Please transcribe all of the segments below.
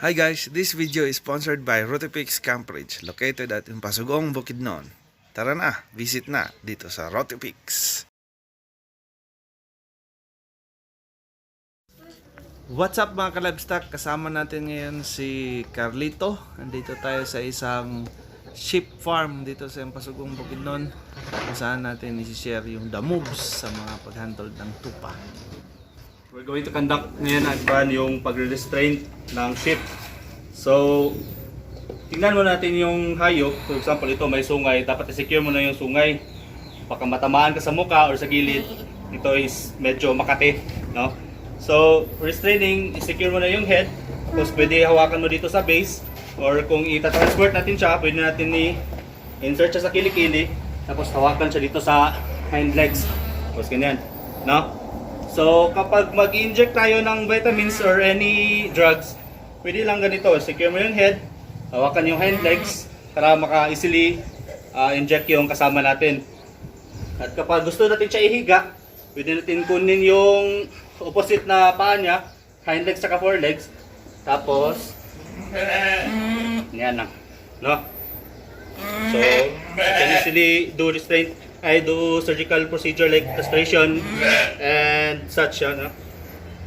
Hi guys, this video is sponsored by Rotipix Camperage located at Impasugong, Bukidnon. Tara na, visit na dito sa Rotipix. What's up mga kalabstock? Kasama natin ngayon si Carlito. Andito tayo sa isang sheep farm dito sa Impasugong, Bukidnon, kung saan natin isi-share yung the moves sa mga pag-handle ng tupa. We're going to conduct ngayon yung pagre-restrain ng sheep. So, tingnan mo natin yung hayop. For example, ito may sungay. Dapat i-secure mo na yung sungay. Baka matamaan ka sa mukha or sa gilid. Ito is medyo makati, no? So, restraining, i-secure mo na yung head. Tapos pwede hawakan mo dito sa base. Or kung ita-transport natin siya, pwede natin i-insert siya sa kilikili. Tapos hawakan siya dito sa hind legs. Tapos ganyan, no? So, kapag mag-inject tayo ng vitamins or any drugs, pwede lang ganito. Secure mo yung head, hawakan yung hind legs para maka-easily inject yung kasama natin. At kapag gusto natin siya ihiga, pwede natin kunin yung opposite na paa niya, hind legs saka forelegs. Tapos, yan lang. No? So, you can easily do restraint. I do surgical procedure like castration and such, no?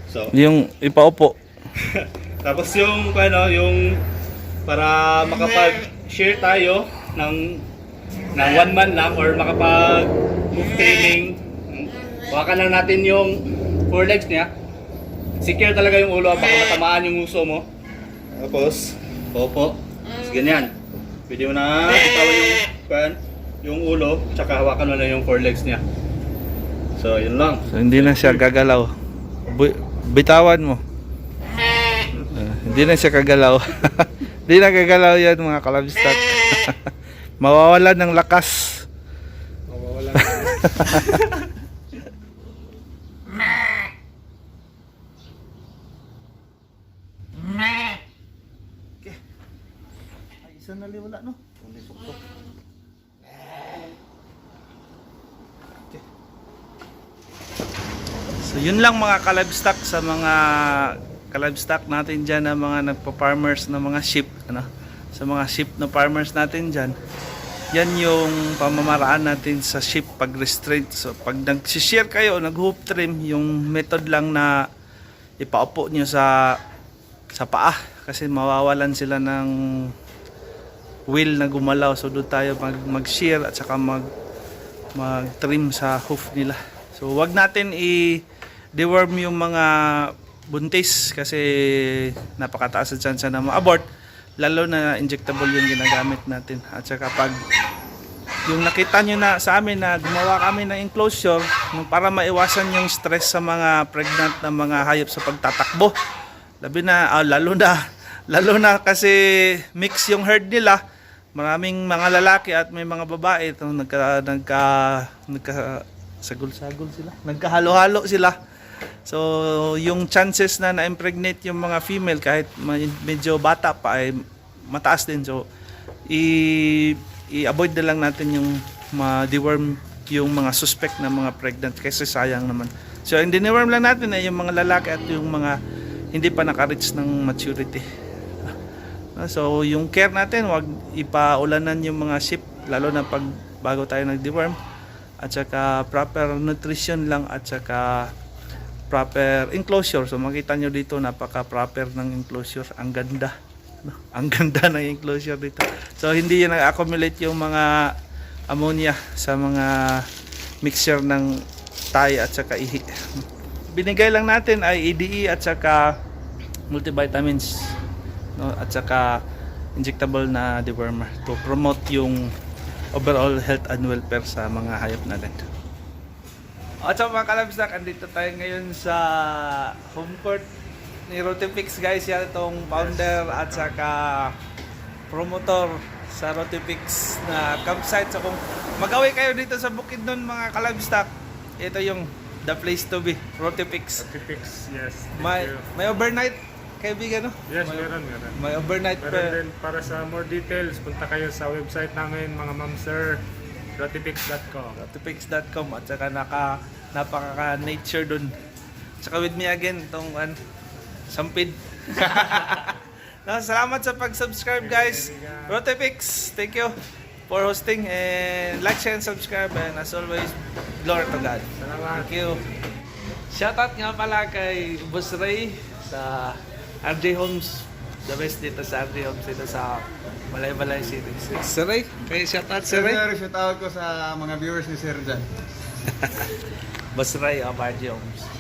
So, Yung ipaupo. tapos yung yung para makapag-share tayo ng one man lang or makapag move training, hawakan lang natin yung forelegs niya. Secure talaga yung ulo, baka matamaan yung uso mo. Tapos, popo. Tapos ganyan. Pwede mo na bitawan yung ulo, tsaka hawakan mo na yung forelegs niya. So, yun lang. So, hindi na siya gagalaw. Bitawan mo. Hindi na siya kagalaw. Hindi na gagalaw yan mga kalabstock. Mawawalan ng lakas. Mawawala Okay. Ay, isa na liwala, no? Uli suktok. Okay. So, yun lang mga kalabstock sa mga kalabstock natin dyan na mga nagpa-farmers na mga sheep, ano? Sa mga sheep na farmers natin dyan. Yan yung pamamaraan natin sa sheep pag-restraint. So, pag nag-share kayo, nag-hoof trim, yung method lang na ipaupo nyo sa paa. Kasi mawawalan sila ng wheel na gumalaw. So, doon tayo mag-shear at saka mag-trim sa hoof nila. So, wag natin i-deworm yung mga buntis kasi napakataas ang chance na ma-abort, lalo na injectable yung ginagamit natin. At saka pag yung nakita nyo na sa amin na gumawa kami ng enclosure para maiwasan yung stress sa mga pregnant na mga hayop sa pagtatakbo, lalo na kasi mix yung herd nila, maraming mga lalaki at may mga babae. Ito, sagol-sagol sila, nagkahalo-halo sila. So, yung chances na na-impregnate yung mga female kahit medyo bata pa ay mataas din. So, i-avoid na lang natin yung ma-deworm yung mga suspect na mga pregnant kasi sayang naman. So, ang diniworm lang natin ay yung mga lalaki at yung mga hindi pa naka-reach ng maturity. So, yung care natin, wag ipaulanan yung mga sheep, lalo na pag bago tayo nag-deworm. At saka proper nutrition lang at saka proper enclosure. So makita nyo dito, napaka-proper ng enclosure. Ang ganda. No? Ang ganda ng enclosure dito. So hindi yan nag-accumulate yung mga ammonia sa mga mixture ng Thai at saka ihi. Binigay lang natin ay EDE at saka multivitamins, no? At saka injectable na dewormer to promote yung overall health and welfare sa mga hayop natin. At sa mga kalabstock, andito tayo ngayon sa home court ni Rotipix, guys. Yan itong founder at saka promotor sa Rotipix na campsite. So kung mag-away kayo dito sa Bukidnon mga kalabstock, ito yung the place to be, Rotipix. Rotipix, yes. May overnight, kaibigan, no? Yes, meron. May overnight Meron din. Para sa more details, punta kayo sa website namin, mga ma'am sir, rotipix.com. Rotipix.com at saka napaka-nature dun. Saka with me again, itong Sampid. No, salamat sa pag-subscribe guys. Rotipix, thank you for hosting and like, share, and subscribe and as always, glory to God. Salamat. Thank you. Shoutout nga pala kay Boss Ray sa RJ Homes. The best dito sa RJ Homes dito sa Balay-Balay City. Sir Ray, kay shoutout Sir Ray. Shout out ko sa mga viewers ni Sir Jan. Boss Ray of RJ Homes.